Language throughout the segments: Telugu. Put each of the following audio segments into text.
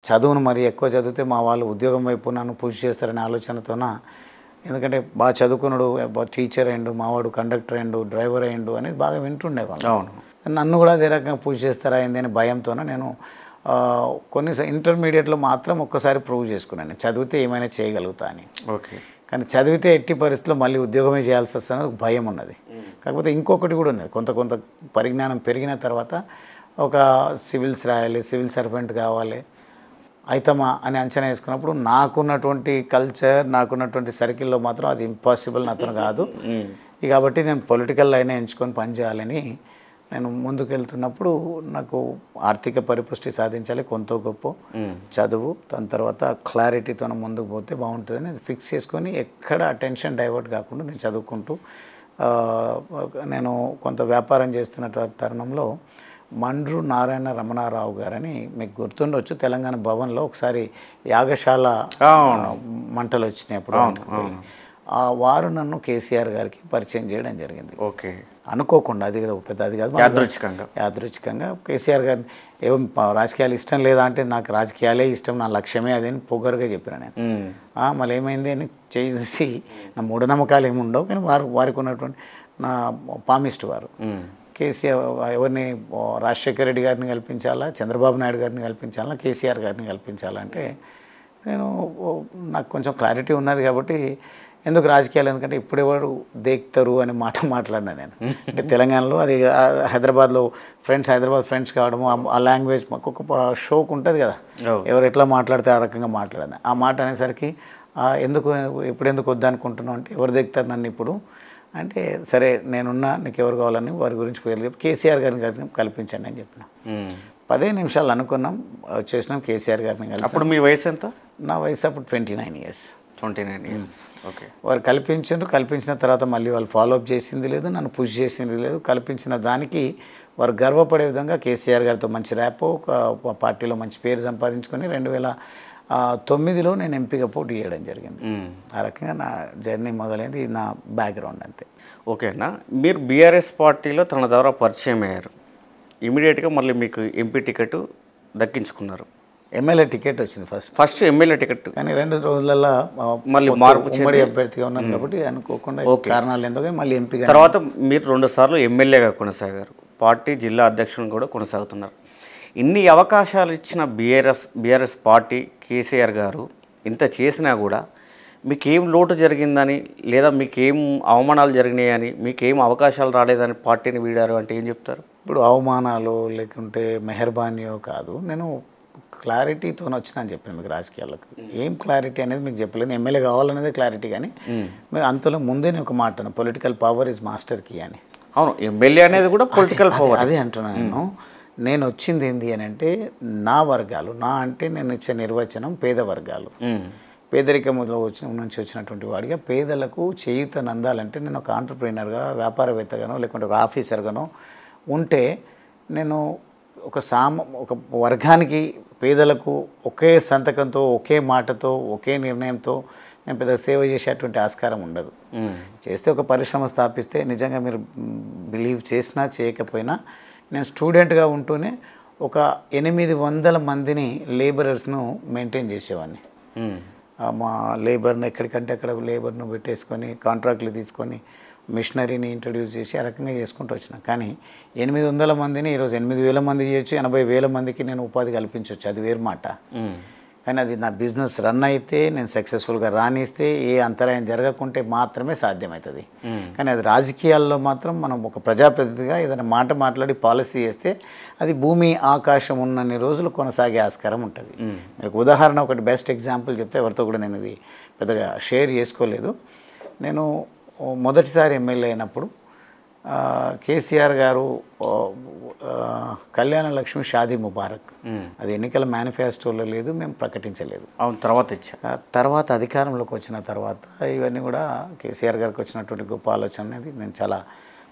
చదువును మరి ఎక్కువ చదివితే మా వాళ్ళు ఉద్యోగం వైపు నన్ను పుష్ చేస్తారనే ఆలోచనతోన ఎందుకంటే బాగా చదువుకున్నాడు టీచర్ అయ్యిండు మావాడు కండక్టర్ అయ్యిండు డ్రైవర్ అయ్యిండు అనేది బాగా వింటుండేవాళ్ళు. అవును. నన్ను కూడా అదే రకంగా పుష్ చేస్తారా ఏంది అని భయంతోన నేను కొన్ని ఇంటర్మీడియట్లో మాత్రం ఒక్కసారి ప్రూవ్ చేసుకున్నాను చదివితే ఏమైనా చేయగలుగుతా అని. ఓకే. కానీ చదివితే ఎట్టి పరిస్థితుల్లో మళ్ళీ ఉద్యోగమే చేయాల్సి వస్తుంది ఒక భయం ఉన్నది. కాకపోతే ఇంకొకటి కూడా ఉంది, కొంత కొంత పరిజ్ఞానం పెరిగిన తర్వాత ఒక సివిల్స్ రాయాలి, సివిల్ సర్వెంట్ కావాలి అయితమా అని అంచనా వేసుకున్నప్పుడు నాకున్నటువంటి కల్చర్ నాకున్నటువంటి సర్కిల్లో మాత్రం అది ఇంపాసిబుల్ నాతో కాదు. కాబట్టి నేను పొలిటికల్ లైన్ ఎంచుకొని పనిచేయాలని నేను ముందుకెళ్తున్నప్పుడు నాకు ఆర్థిక పరిపుష్టి సాధించాలి, కొంత గొప్ప చదువు, దాని తర్వాత క్లారిటీతో ముందుకు పోతే బాగుంటుందని ఫిక్స్ చేసుకొని ఎక్కడ అటెన్షన్ డైవర్ట్ కాకుండా నేను చదువుకుంటూ నేను కొంత వ్యాపారం చేస్తున్న తరుణంలో మండ్రు నారాయణ రమణారావు గారని మీకు గుర్తుండొచ్చు, తెలంగాణ భవన్లో ఒకసారి యాగశాల మంటలు వచ్చినాయి. వారు నన్ను కేసీఆర్ గారికి పరిచయం చేయడం జరిగింది. ఓకే. అనుకోకుండా, అది పెద్ద అది కాదు, యాదృచ్ఛికంగా కేసీఆర్ గారిని ఏం రాజకీయాలు ఇష్టం లేదా అంటే నాకు రాజకీయాలే ఇష్టం, నా లక్ష్యమే అది అని పొగరుగా చెప్పిన నేను. మళ్ళీ ఏమైంది అని చేయి చూసి నా మూఢనమ్మకాలు ఏమి ఉండవు, కానీ వారికి ఉన్నటువంటి నా పామిస్ట్ వారు కేసీఆర్ ఎవరిని రాజశేఖర రెడ్డి గారిని కల్పించాలా, చంద్రబాబు నాయుడు గారిని కల్పించాలా, కేసీఆర్ గారిని కల్పించాలంటే నేను నాకు కొంచెం క్లారిటీ ఉన్నది కాబట్టి ఎందుకు రాజకీయాలు, ఎందుకంటే ఇప్పుడు ఎవరు దేక్తారు అనే మాట మాట్లాడినా నేను. అంటే తెలంగాణలో అది హైదరాబాద్ ఫ్రెండ్స్ కావడము ఆ లాంగ్వేజ్ మాకు ఒక షోక్ ఉంటుంది కదా, ఎవరు ఎట్లా మాట్లాడితే ఆ రకంగా మాట్లాడదు. ఆ మాట అనేసరికి ఎందుకు వద్దనుకుంటున్నావు అంటే ఎవరు దేక్తారు నన్ను ఇప్పుడు అంటే, సరే నేనున్నా నీకు ఎవరు కావాలని వారి గురించి పేర్లు చెప్పి కేసీఆర్ గారిని కల్పించండి అని చెప్పిన. 15 నిమిషాలు అనుకున్నాం, చేసినాం కేసీఆర్ గారిని కలిసి. అప్పుడు మీ వయసు ఎంత? నా వయసు అప్పుడు 29 years. 29 years. ఓకే. వారు కల్పించిన తర్వాత మళ్ళీ వాళ్ళు ఫాలోఅప్ చేసింది లేదు, నన్ను పుష్ చేసింది లేదు. కల్పించిన దానికి వారు గర్వపడే విధంగా కేసీఆర్ గారితో మంచి ర్యాపో, పార్టీలో మంచి పేరు సంపాదించుకొని 2009లో నేను ఎంపీగా పోటీ చేయడం జరిగింది. ఆ రకంగా నా జర్నీ మొదలైంది, నా బ్యాక్గ్రౌండ్ అంతే. ఓకేనా. మీరు బీఆర్ఎస్ పార్టీలో తన ద్వారా పరిచయం అయ్యారు, ఇమీడియట్గా మళ్ళీ మీకు ఎంపీ టికెట్ దక్కించుకున్నారు. ఎమ్మెల్యే టికెట్ వచ్చింది ఫస్ట్ ఎమ్మెల్యే టికెట్, కానీ 2 రోజులలో మళ్ళీ మార్పు ఉమ్మడి అభ్యర్థిగా ఉన్నాను కాబట్టి అనుకోకుండా కారణాలు ఏందో కానీ మళ్ళీ ఎంపీ. తర్వాత మీరు 2 సార్లు ఎమ్మెల్యేగా కొనసాగారు, పార్టీ జిల్లా అధ్యక్షుని కూడా కొనసాగుతున్నారు. ఇన్ని అవకాశాలు ఇచ్చిన బీఆర్ఎస్ పార్టీ, కేసీఆర్ గారు ఇంత చేసినా కూడా మీకేం లోటు జరిగిందని, లేదా మీకేం అవమానాలు జరిగినాయని, మీకేం అవకాశాలు రాలేదని పార్టీని వీడారు అంటే ఏం చెప్తారు? ఇప్పుడు అవమానాలు లేకుంటే మెహర్బానీయో కాదు, నేను క్లారిటీతో వచ్చినా అని చెప్పాను మీకు. రాజకీయాలకు ఏం క్లారిటీ అనేది మీకు చెప్పలేదు, ఎమ్మెల్యే కావాలనేది క్లారిటీ. కానీ మీరు అంతలో ముందే నేను ఒక మాట, political power is master key అని. అవును, ఎమ్మెల్యే అనేది కూడా పొలిటికల్ పవర్. అదే అంటున్నాను నేను వచ్చింది ఏంటి అని అంటే, నా వర్గాలు, నా అంటే నేను ఇచ్చే నిర్వచనం పేద వర్గాలు, పేదరికంలో నుంచి వచ్చినటువంటి వాడిగా పేదలకు చేయూతను అందాలంటే నేను ఒక ఆంటర్ప్రీనర్గా, వ్యాపారవేత్తగానో లేకుంటే ఒక ఆఫీసర్గానో ఉంటే నేను ఒక వర్గానికి, పేదలకు ఒకే సంతకంతో, ఒకే మాటతో, ఒకే నిర్ణయంతో నేను పెద్ద సేవ చేసేటువంటి ఆస్కారం ఉండదు. చేస్తే ఒక పరిశ్రమ స్థాపిస్తే నిజంగా మీరు బిలీవ్ చేసినా చేయకపోయినా నేను స్టూడెంట్గా ఉంటూనే ఒక 800 మందిని లేబరర్స్ను మెయింటైన్ చేసేవాడిని. మా లేబర్ను ఎక్కడికంటే అక్కడ లేబర్ను పెట్టేసుకొని కాంట్రాక్ట్లు తీసుకొని మిషనరీని ఇంట్రడ్యూస్ చేసి ఆ రకంగా చేసుకుంటూ వచ్చిన. కానీ 800 మందిని ఈరోజు 8,000 మంది చేయొచ్చు, 80,000 మందికి నేను ఉపాధి కల్పించవచ్చు, అది వేరు మాట. కానీ అది నా బిజినెస్ రన్ అయితే, నేను సక్సెస్ఫుల్గా రాణిస్తే, ఏ అంతరాయం జరగకుంటే మాత్రమే సాధ్యమవుతుంది. కానీ అది రాజకీయాల్లో మాత్రం మనం ఒక ప్రజాప్రతినిధిగా ఏదైనా మాట మాట్లాడి పాలసీ చేస్తే అది భూమి ఆకాశం ఉన్నన్ని రోజులు కొనసాగే ఆస్కారం ఉంటుంది. మీకు ఉదాహరణ ఒకటి బెస్ట్ ఎగ్జాంపుల్ చెప్తే, ఎవరితో కూడా నేను ఇది పెద్దగా షేర్ చేసుకోలేదు. నేను మొదటిసారి ఎమ్మెల్యే అయినప్పుడు కేసీఆర్ గారు కళ్యాణ లక్ష్మి షాదీ ముబారక్, అది ఎన్నికల మేనిఫెస్టోలో లేదు, మేము ప్రకటించలేదు. తర్వాత అధికారంలోకి వచ్చిన తర్వాత ఇవన్నీ కూడా కేసీఆర్ గారికి వచ్చినటువంటి గొప్ప ఆలోచన అనేది నేను చాలా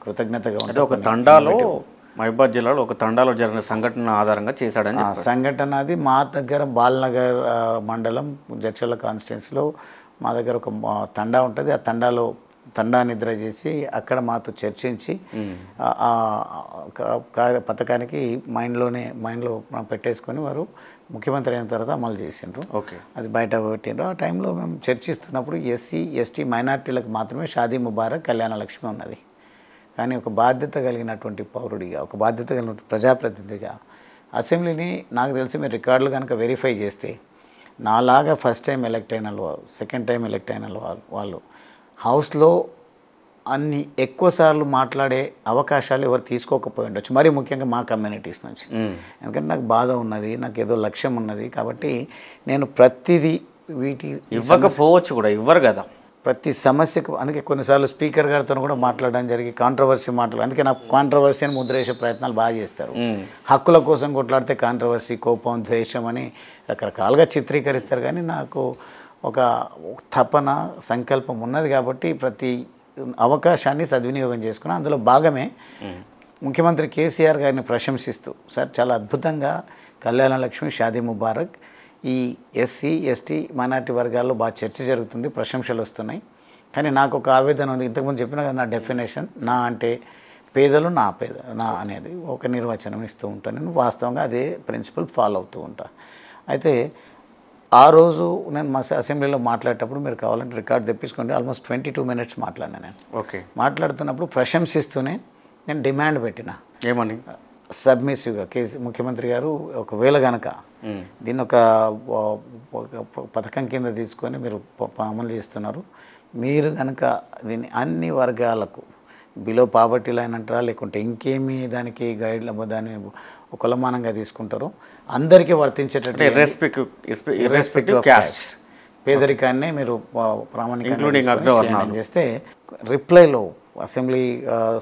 కృతజ్ఞతగా ఉంటాను. ఒక తండాలో, మహబూబాబాద్ జిల్లాలో ఒక తండాలో జరిగిన సంఘటన ఆధారంగా చేశాడని. సంఘటన అది మా దగ్గర బాల్నగర్ మండలం జడ్చర్ల కాన్స్టిట్యున్సీలో మా దగ్గర ఒక తండా ఉంటుంది. ఆ తండా నిద్ర చేసి అక్కడ మాతో చర్చించి పథకానికి మైండ్లో పెట్టేసుకొని వారు ముఖ్యమంత్రి అయిన తర్వాత అమలు చేసిండ్రు. ఓకే. అది బయట పెట్టిండ్రు. ఆ టైంలో మేము చర్చిస్తున్నప్పుడు ఎస్సీ ఎస్టీ మైనార్టీలకు మాత్రమే షాదీ ముబారక్ కళ్యాణ లక్ష్మి ఉన్నది. కానీ ఒక బాధ్యత కలిగినటువంటి పౌరుడిగా, ఒక బాధ్యత కలిగిన ప్రజాప్రతినిధిగా అసెంబ్లీని నాకు తెలిసి మీరు రికార్డులు కనుక వెరిఫై చేస్తే నాలాగా ఫస్ట్ టైం ఎలక్ట్ అయిన వాళ్ళు, సెకండ్ టైం ఎలక్ట్ అయిన వాళ్ళు హౌస్లో అన్ని ఎక్కువసార్లు మాట్లాడే అవకాశాలు ఎవరు తీసుకోకపోయి ఉండొచ్చు, మరీ ముఖ్యంగా మా కమ్యూనిటీస్ నుంచి. ఎందుకంటే నాకు బాధ ఉన్నది, నాకు ఏదో లక్ష్యం ఉన్నది, కాబట్టి నేను ప్రతిదీ ఇవ్వకపోవచ్చు కూడా, ఇవ్వరు కదా ప్రతి సమస్యకు. అందుకే కొన్నిసార్లు స్పీకర్ గారితో కూడా మాట్లాడడం జరిగి కాంట్రవర్సీ అందుకే నాకు కాంట్రవర్సీ అని ముద్ర వేసే ప్రయత్నాలు బాగా చేస్తారు. హక్కుల కోసం కొట్లాడితే కాంట్రవర్సీ, కోపం, ద్వేషం అని రకరకాలుగా చిత్రీకరిస్తారు. కానీ నాకు ఒక తపన, సంకల్పం ఉన్నది కాబట్టి ప్రతి అవకాశాన్ని సద్వినియోగం చేసుకున్నా. అందులో భాగమే ముఖ్యమంత్రి కేసీఆర్ గారిని ప్రశంసిస్తూ, సార్ చాలా అద్భుతంగా కళ్యాణ లక్ష్మి, షాదీ ముబారక్ ఈ ఎస్సీ ఎస్టీ మైనార్టీ వర్గాల్లో బాగా చర్చ జరుగుతుంది, ప్రశంసలు వస్తున్నాయి. కానీ నాకు ఒక ఆవేదన ఉంది. ఇంతకుముందు చెప్పిన కదా నా డెఫినేషన్, నా అంటే పేదలు, నా అనేది ఒక నిర్వచనం ఇస్తూ ఉంటాను. నేను వాస్తవంగా అదే ప్రిన్సిపల్ ఫాలో అవుతూ ఉంటాను. అయితే ఆ రోజు నేను మా అసెంబ్లీలో మాట్లాడేటప్పుడు మీరు కావాలంటే రికార్డ్ తెప్పించుకోండి, ఆల్మోస్ట్ 22 minutes మాట్లాడినా నేను. ఓకే. మాట్లాడుతున్నప్పుడు ప్రశంసిస్తూనే నేను డిమాండ్ పెట్టిన, ఏమని? సబ్మిసివ్గా ముఖ్యమంత్రి గారు ఒకవేళ కనుక దీన్ని ఒక పథకం కింద తీసుకొని మీరు అమలు చేస్తున్నారు, మీరు కనుక దీన్ని అన్ని వర్గాలకు బిలో పావర్టీ లైన్ అంటారా లేకుంటే ఇంకేమి దానికి గైడ్ దాన్ని కులమానంగా తీసుకుంటారో అందరికీ వర్తించేటట్టు ఇర్రెస్పెక్టివ్ క్యాస్ట్ పేదరికాన్ని మీరు ప్రామాణికంగా చేస్తే రిప్లైలో అసెంబ్లీ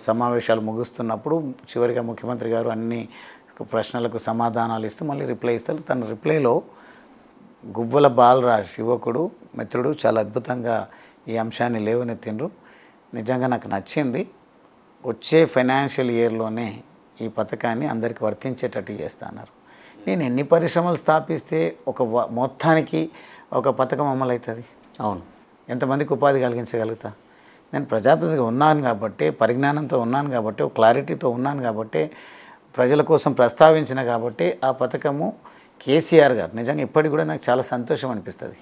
సమావేశాలు ముగుస్తున్నప్పుడు చివరిగా ముఖ్యమంత్రి గారు అన్ని ప్రశ్నలకు సమాధానాలు ఇస్తూ మళ్ళీ రిప్లై ఇస్తారు. తన రిప్లైలో గువ్వల బాలరాజ్ యువకుడు మిత్రుడు చాలా అద్భుతంగా ఈ అంశాన్ని లేవనెత్తిండ్రు. నిజంగా నాకు నచ్చింది. వచ్చే ఫైనాన్షియల్ ఇయర్లోనే ఈ పథకాన్ని అందరికీ వర్తించేటట్టు చేస్తా అన్నారు. నేను ఎన్ని పరిశ్రమలు స్థాపిస్తే ఒక మొత్తానికి ఒక పథకం అమలు అవుతుంది? అవును. ఎంతమందికి ఉపాధి కలిగించగలుగుతా? నేను ప్రజాప్రతినిధిగా ఉన్నాను కాబట్టి, పరిజ్ఞానంతో ఉన్నాను కాబట్టి, ఒక క్లారిటీతో ఉన్నాను కాబట్టి, ప్రజల కోసం ప్రస్తావించిన కాబట్టి ఆ పథకము కేసీఆర్ గారు నిజంగా ఇప్పటికి కూడా నాకు చాలా సంతోషం అనిపిస్తుంది.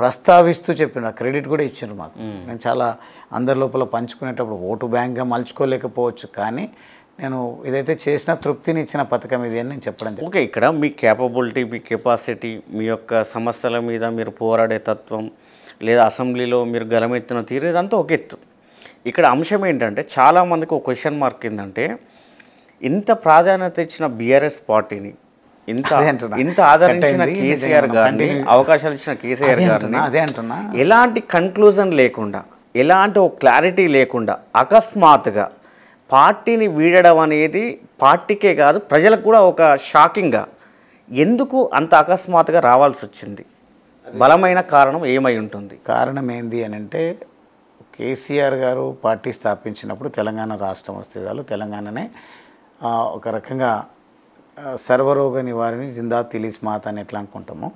ప్రస్తావిస్తూ చెప్పిన క్రెడిట్ కూడా ఇచ్చారు మాకు. నేను చాలా అందరి లోపల పంచుకునేటప్పుడు ఓటు బ్యాంక్గా మలుచుకోలేకపోవచ్చు, కానీ నేను ఇదైతే చేసిన తృప్తిని ఇచ్చిన పథకం ఇది అని నేను చెప్పడం. ఓకే. ఇక్కడ మీ క్యాపబిలిటీ, మీ కెపాసిటీ, మీ యొక్క సమస్యల మీద మీరు పోరాడే తత్వం, లేదా అసెంబ్లీలో మీరు గలమెత్తిన తీరు, ఇదంతా ఒక ఎత్తు. ఇక్కడ అంశం ఏంటంటే చాలామందికి ఒక క్వశ్చన్ మార్క్ ఏంటంటే, ఇంత ప్రాధాన్యత ఇచ్చిన బీఆర్ఎస్ పార్టీని, ఇంత ఆదరించిన కేసీఆర్ గారిని, అవకాశాలు ఇచ్చిన కేసీఆర్ గారిని ఎలాంటి కన్క్లూజన్ లేకుండా, ఎలాంటి ఒక క్లారిటీ లేకుండా అకస్మాత్తుగా పార్టీని వీడడం అనేది పార్టీకే కాదు ప్రజలకు కూడా ఒక షాకింగ్గా, ఎందుకు అంత అకస్మాత్తుగా రావాల్సి వచ్చింది? బలమైన కారణం ఏమై ఉంటుంది? కారణం ఏంది అని అంటే, కేసీఆర్ గారు పార్టీ స్థాపించినప్పుడు తెలంగాణ రాష్ట్రం వస్తే చాలు, తెలంగాణనే ఒక రకంగా సర్వరోగ నివారణ జిందా తిలీస్ మాత అని ఎట్లా అనుకుంటామో,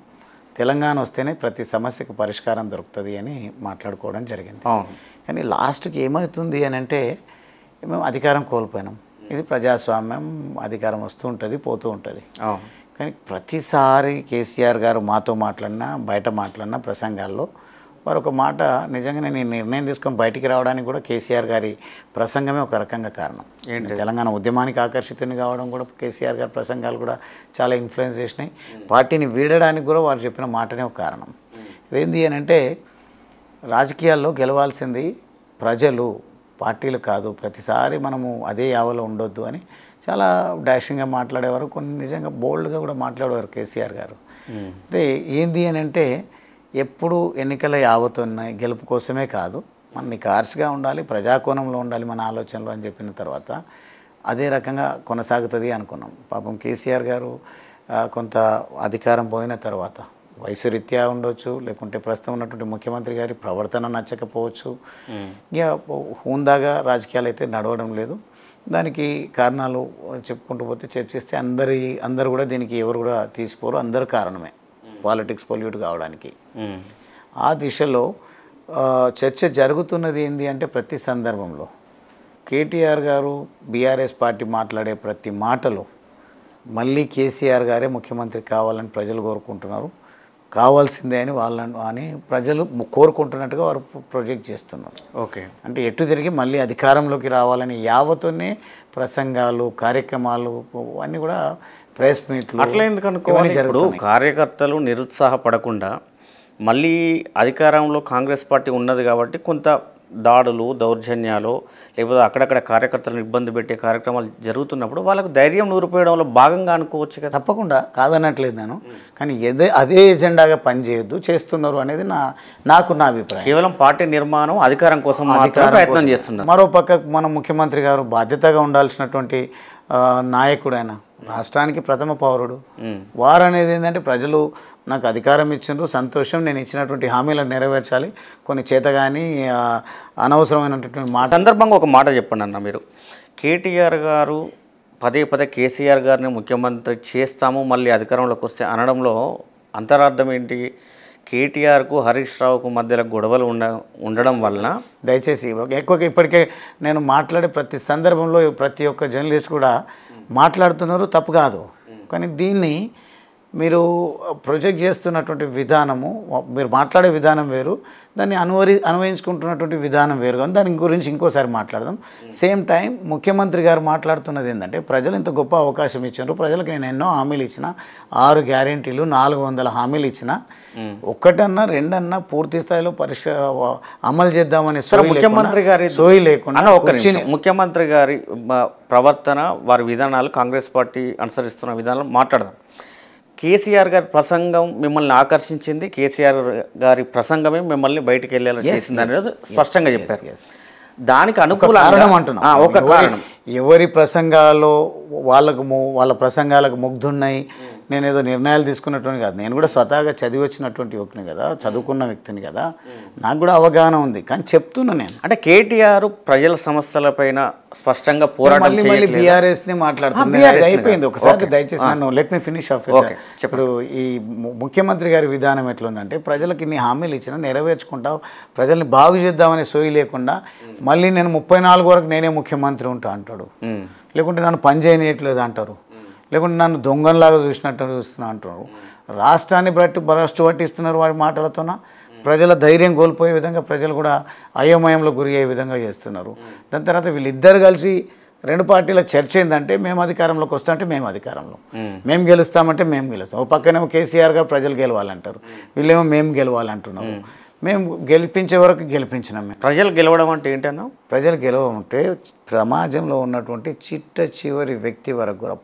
తెలంగాణ వస్తేనే ప్రతి సమస్యకు పరిష్కారం దొరుకుతుంది అని మాట్లాడుకోవడం జరిగింది. కానీ లాస్ట్కి ఏమవుతుంది అని అంటే, మేము అధికారం కోల్పోయినాం. ఇది ప్రజాస్వామ్యం, అధికారం వస్తూ ఉంటుంది, పోతూ ఉంటుంది. కానీ ప్రతిసారి కేసీఆర్ గారు మాతో మాట్లాడినా, బయట మాట్లాడినా ప్రసంగాల్లో వారు ఒక మాట, నిజంగా నేను నిర్ణయం తీసుకొని బయటికి రావడానికి కూడా కేసీఆర్ గారి ప్రసంగమే ఒక రకంగా కారణం. తెలంగాణ ఉద్యమానికి ఆకర్షితుని కావడం కూడా కేసీఆర్ గారి ప్రసంగాలు కూడా చాలా ఇన్ఫ్లుయెన్స్ చేసినాయి. పార్టీని వీడడానికి కూడా వారు చెప్పిన మాటనే ఒక కారణం. ఇదేంటి అని అంటే, రాజకీయాల్లో గెలవాల్సింది ప్రజలు, పార్టీలు కాదు. ప్రతిసారి మనము అదే యావలో ఉండొద్దు అని చాలా డాషింగ్గా మాట్లాడేవారు. కొన్ని నిజంగా బోల్డ్గా కూడా మాట్లాడేవారు కేసీఆర్ గారు. అయితే ఏంది అని అంటే, ఎప్పుడు ఎన్నికల యావతున్నాయి, గెలుపు కోసమే కాదు, మన నికార్స్గా ఉండాలి, ప్రజాకోణంలో ఉండాలి మన ఆలోచనలు అని చెప్పిన తర్వాత అదే రకంగా కొనసాగుతుంది అనుకున్నాం. పాపం కేసీఆర్ గారు కొంత అధికారం పోయిన తర్వాత వయసు రీత్యా ఉండొచ్చు, లేకుంటే ప్రస్తుతం ఉన్నటువంటి ముఖ్యమంత్రి గారి ప్రవర్తన నచ్చకపోవచ్చు, ఇక హుందాగా రాజకీయాలు అయితే నడవడం లేదు. దానికి కారణాలు చెప్పుకుంటూ పోతే చర్చిస్తే అందరూ కూడా దీనికి ఎవరు కూడా తీసిపోరు, అందరూ కారణమే పాలిటిక్స్ పొల్యూట్ కావడానికి. ఆ దిశలో చర్చ జరుగుతున్నది ఏంటి అంటే, ప్రతి సందర్భంలో కేటీఆర్ గారు బీఆర్ఎస్ పార్టీ మాట్లాడే ప్రతి మాటలో మళ్ళీ కేసీఆర్ గారే ముఖ్యమంత్రి కావాలని ప్రజలు కోరుకుంటున్నారు, కావాల్సిందే అని అని ప్రజలు కోరుకుంటున్నట్టుగా వారు ప్రొజెక్ట్ చేస్తున్నారు. ఓకే, అంటే ఎటు తిరిగి మళ్ళీ అధికారంలోకి రావాలని యావతోనే ప్రసంగాలు, కార్యక్రమాలు అన్నీ కూడా ప్రెస్ మీట్లు అట్లా ఎందుకు అనుకోవాలి? ఇప్పుడు కార్యకర్తలు నిరుత్సాహపడకుండా మళ్ళీ అధికారంలో కాంగ్రెస్ పార్టీ ఉన్నది కాబట్టి కొంత దాడులు, దౌర్జన్యాలు, లేకపోతే అక్కడక్కడ కార్యకర్తలను ఇబ్బంది పెట్టే కార్యక్రమాలు జరుగుతున్నప్పుడు వాళ్ళకు ధైర్యం నూరిపోయడంలో భాగంగా అనుకోవచ్చు కదా. తప్పకుండా కాదనట్లేదు నేను, కానీ అదే ఎజెండాగా పనిచేయొద్దు, చేస్తున్నారు అనేది నాకున్న అభిప్రాయం. కేవలం పార్టీ నిర్మాణం, అధికారం కోసం మాత్రమే ప్రయత్నం చేస్తున్నారు. మరో పక్క మన ముఖ్యమంత్రి గారు బాధ్యతగా ఉండాల్సినటువంటి నాయకుడు, ఆయన రాష్ట్రానికి ప్రథమ పౌరుడు. వారు అనేది ఏంటంటే ప్రజలు నాకు అధికారం ఇచ్చిండ్రు, సంతోషం, నేను ఇచ్చినటువంటి హామీలను నెరవేర్చాలి, కొన్ని చేత కానీ అనవసరమైనటువంటి మాట. సందర్భంగా ఒక మాట చెప్పండి అన్న, మీరు కేటీఆర్ గారు పదే పదే కేసీఆర్ గారిని ముఖ్యమంత్రి చేస్తాము మళ్ళీ అధికారంలోకి వస్తే అనడంలో అంతరార్థం ఏంటి? కేటీఆర్కు హరీష్ రావుకు మధ్యలో గొడవలు ఉండడం వలన దయచేసి ఎక్కువగా ఇప్పటికే నేను మాట్లాడే ప్రతి సందర్భంలో ప్రతి ఒక్క జర్నలిస్ట్ కూడా మాట్లాడుతున్నారు, తప్పు కాదు. కానీ దీన్ని మీరు ప్రొజెక్ట్ చేస్తున్నటువంటి విధానము, మీరు మాట్లాడే విధానం వేరు, దాన్ని అన్వయించుకుంటున్నటువంటి విధానం వేరు. కానీ దాని గురించి ఇంకోసారి మాట్లాడదాం. సేమ్ టైం ముఖ్యమంత్రి గారు మాట్లాడుతున్నది ఏంటంటే ప్రజలు ఇంత గొప్ప అవకాశం ఇచ్చారు, ప్రజలకు నేను ఎన్నో హామీలు ఇచ్చిన, 6 గ్యారెంటీలు, 400 హామీలు ఇచ్చిన, ఒక్కటన్నా రెండన్నా పూర్తి స్థాయిలో అమలు చేద్దామని ముఖ్యమంత్రి గారి సోయి లేకుండా ముఖ్యమంత్రి గారి ప్రవర్తన, వారి విధానాలు, కాంగ్రెస్ పార్టీ అనుసరిస్తున్న విధానాలు మాట్లాడదాం. కేసీఆర్ గారి ప్రసంగం మిమ్మల్ని ఆకర్షించింది, కేసీఆర్ గారి ప్రసంగమే మిమ్మల్ని బయటికి వెళ్ళేలా చేసింది అనేది స్పష్టంగా చెప్పారు. దానికి అనుకూల కారణం అంటున్నా, ఒక కారణం ఎవరి ప్రసంగాల్లో వాళ్ళ ప్రసంగాలకు ముగ్ధున్నాయి, నేను ఏదో నిర్ణయాలు తీసుకున్నటువంటి కాదు. నేను కూడా స్వతహాగా చదివి వచ్చినటువంటి వ్యక్తిని కదా, చదువుకున్న వ్యక్తిని కదా, నాకు కూడా అవగాహన ఉంది. కానీ చెప్తున్నా నేను, అంటే కేటీఆర్ ప్రజల సమస్యలపైన స్పష్టంగా పోరాటం మళ్ళీ బీఆర్ఎస్ని మాట్లాడుతున్నా, అయిపోయింది ఒకసారి. దయచేసి నన్ను లెట్ మీ ఫినిష్ ఆఫ్. ఇప్పుడు ఈ ముఖ్యమంత్రి గారి విధానం ఎట్లుందంటే ప్రజలకు ఇన్ని హామీలు ఇచ్చినా నెరవేర్చుకుంటావు, ప్రజల్ని బాగు చేద్దామనే సోయి లేకుండా మళ్ళీ నేను 34 వరకు నేనే ముఖ్యమంత్రి ఉంటా అంటాడు, లేకుంటే నన్ను పని చేయనీయట్లేదు అంటారు, లేకుంటే నన్ను దొంగలాగా చూస్తున్నా అంటున్నారు. రాష్ట్రాన్ని భ్రష్టు పట్టిస్తున్నారు వారి మాటలతోన. ప్రజల ధైర్యం కోల్పోయే విధంగా, ప్రజలు కూడా అయోమయంలో గురి అయ్యే విధంగా చేస్తున్నారు. దాని తర్వాత వీళ్ళిద్దరు కలిసి 2 పార్టీల చర్చ ఏంటంటే మేము అధికారంలోకి వస్తామంటే మేము అధికారంలో, మేము గెలుస్తామంటే మేము గెలుస్తాం. ఒక పక్కనేమో కేసీఆర్ గారు ప్రజలు గెలవాలంటారు, వీళ్ళేమో మేము గెలవాలంటున్నాము. మేము గెలిపించే వరకు గెలిపించినాం. ప్రజలు గెలవడం అంటే ఏంటన్నా? ప్రజలు గెలవమంటే సమాజంలో ఉన్నటువంటి చివరి వ్యక్తి వరకు కూడా,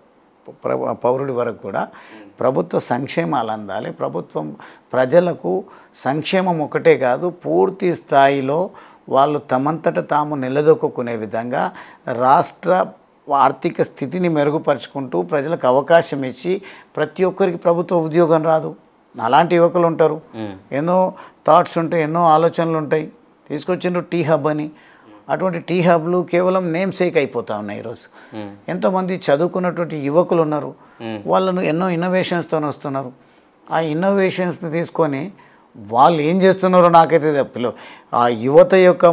పౌరుడి వరకు కూడా ప్రభుత్వ సంక్షేమాలు అందాలి. ప్రభుత్వం ప్రజలకు సంక్షేమం ఒకటే కాదు, పూర్తి స్థాయిలో వాళ్ళు తమంతట తాము నిలదొక్కునే విధంగా రాష్ట్ర ఆర్థిక స్థితిని మెరుగుపరుచుకుంటూ ప్రజలకు అవకాశం ఇచ్చి, ప్రతి ఒక్కరికి ప్రభుత్వ ఉద్యోగం రాదు, అలాంటి యువకులు ఉంటారు, ఎన్నో థాట్స్ ఉంటాయి, ఎన్నో ఆలోచనలు ఉంటాయి. తీసుకొచ్చిండ్రు టీ హబ్ అని, అటువంటి టీ హబ్లు కేవలం నేమ్ సేక్ అయిపోతూ ఉన్నాయి ఈరోజు. ఎంతోమంది చదువుకున్నటువంటి యువకులు ఉన్నారు, వాళ్ళను ఎన్నో ఇన్నోవేషన్స్తో వస్తున్నారు. ఆ ఇన్నోవేషన్స్ని తీసుకొని వాళ్ళు ఏం చేస్తున్నారో నాకైతే తప్పలేదు. ఆ యువత యొక్క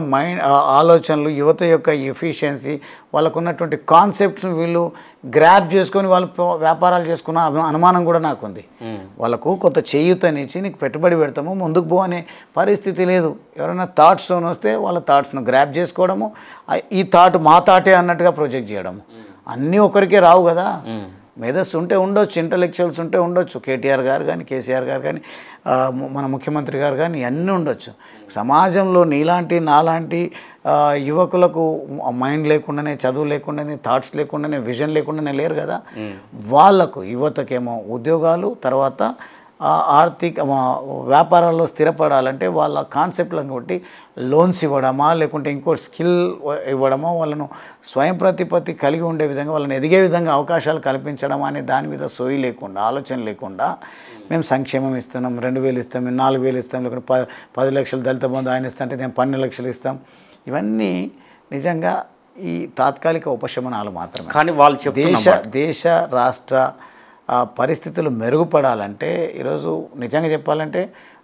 ఆలోచనలు, యువత యొక్క ఎఫిషియన్సీ, వాళ్ళకు ఉన్నటువంటి కాన్సెప్ట్స్ వీళ్ళు గ్రాప్ చేసుకొని వాళ్ళు వ్యాపారాలు చేసుకున్న అనుమానం కూడా నాకుంది. వాళ్ళకు కొంత చేయూతనిచ్చి నీకు పెట్టుబడి పెడతాము, ముందుకు పో అనే పరిస్థితి లేదు. ఎవరైనా థాట్స్తో వస్తే వాళ్ళ థాట్స్ను గ్రాప్ చేసుకోవడము, ఈ థాట్ మా థాటే అన్నట్టుగా ప్రొజెక్ట్ చేయడము. అన్నీ ఒకరికే రావు కదా. మేధస్సు ఉంటే ఉండొచ్చు, ఇంటలెక్చువల్స్ ఉంటే ఉండొచ్చు. కేటీఆర్ గారు కానీ, కేసీఆర్ గారు కానీ, మన ముఖ్యమంత్రి గారు కానీ అన్నీ ఉండొచ్చు. సమాజంలో నీలాంటి నాలాంటి యువకులకు మైండ్ లేకుండానే, చదువు లేకుండానే, థాట్స్ లేకుండానే, విజన్ లేకుండానే లేరు కదా. వాళ్ళకు యువతకేమో ఉద్యోగాలు, తర్వాత ఆర్థిక వ్యాపారాల్లో స్థిరపడాలంటే వాళ్ళ కాన్సెప్ట్లను బట్టి లోన్స్ ఇవ్వడమా, లేకుంటే ఇంకో స్కిల్ ఇవ్వడమో, వాళ్ళను స్వయం ప్రతిపత్తి కలిగి ఉండే విధంగా, వాళ్ళని ఎదిగే విధంగా అవకాశాలు కల్పించడం అనే దాని మీద సోయి లేకుండా, ఆలోచన లేకుండా మేము సంక్షేమం ఇస్తున్నాం, 2000 ఇస్తాం, 4000 ఇస్తాం, లేకుంటే 10 లక్షలు దళిత బంధు ఆయన ఇస్తా అంటే నేను 12 లక్షలు ఇస్తాం. ఇవన్నీ నిజంగా ఈ తాత్కాలిక ఉపశమనాలు మాత్రమే. కానీ వాళ్ళు దేశ రాష్ట్ర పరిస్థితులు మెరుగుపడాలంటే ఈరోజు నిజంగా చెప్పాలంటే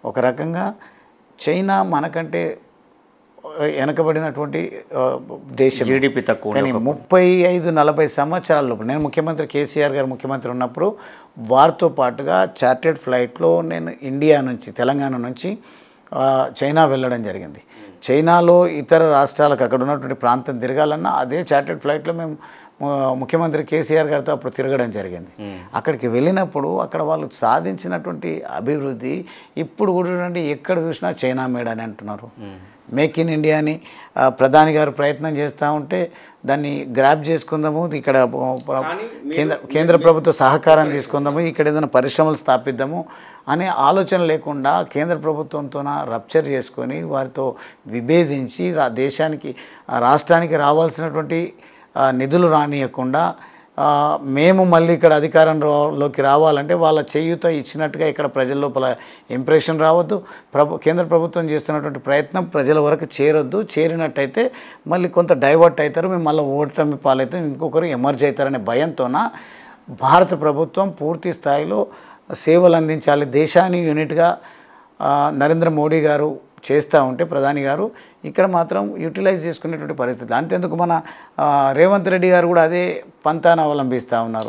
ఒక రకంగా చైనా మనకంటే వెనకబడినటువంటి దేశం. జీడిపి తక్కువ కానీ 35-40 సంవత్సరాల లోపు నేను ముఖ్యమంత్రి కేసీఆర్ గారు ముఖ్యమంత్రి ఉన్నప్పుడు వారితో పాటుగా చార్టెడ్ ఫ్లైట్లో నేను ఇండియా నుంచి తెలంగాణ నుంచి చైనా వెళ్ళడం జరిగింది. చైనాలో ఇతర రాష్ట్రాలకు అక్కడ ఉన్నటువంటి ప్రాంతం తిరగాలన్నా అదే చార్టెడ్ ఫ్లైట్లో మేము ముఖ్యమంత్రి కేసీఆర్ గారితో అప్పుడు తిరగడం జరిగింది. అక్కడికి వెళ్ళినప్పుడు అక్కడ వాళ్ళు సాధించినటువంటి అభివృద్ధి ఇప్పుడు కూడా చూడండి, ఎక్కడ చూసినా చైనా మేడ్ అని అంటున్నారు. మేక్ ఇన్ ఇండియా అని ప్రధాని గారు ప్రయత్నం చేస్తూ ఉంటే దాన్ని గ్రాప్ చేసుకుందాము, ఇక్కడ కేంద్ర ప్రభుత్వ సహకారం తీసుకుందాము, ఇక్కడ ఏదైనా పరిశ్రమలు స్థాపిద్దాము అనే ఆలోచన లేకుండా కేంద్ర ప్రభుత్వంతో రప్చర్ చేసుకొని వారితో విభేదించి దేశానికి రాష్ట్రానికి రావాల్సినటువంటి నిధులు రానియకుండా మేము మళ్ళీ ఇక్కడ అధికారంలోకి రావాలంటే వాళ్ళ చేయూత ఇచ్చినట్టుగా ఇక్కడ ప్రజల లోపల ఇంప్రెషన్ రావద్దు, కేంద్ర ప్రభుత్వం చేస్తున్నటువంటి ప్రయత్నం ప్రజల వరకు చేరొద్దు, చేరినట్టయితే మళ్ళీ కొంత డైవర్ట్ అవుతారు, మేము మళ్ళీ ఓటమి పాలైతే ఇంకొకరు ఎమర్జ్ అవుతారనే భయంతోన భారత ప్రభుత్వం పూర్తి స్థాయిలో సేవలు అందించాలి, దేశాన్ని యూనిట్గా నరేంద్ర మోడీ గారు చేస్తూ ఉంటే ప్రధాని గారు ఇక్కడ మాత్రం యూటిలైజ్ చేసుకునేటువంటి పరిస్థితి. అంతేందుకు మన రేవంత్ రెడ్డి గారు కూడా అదే పంతాను అవలంబిస్తూ ఉన్నారు.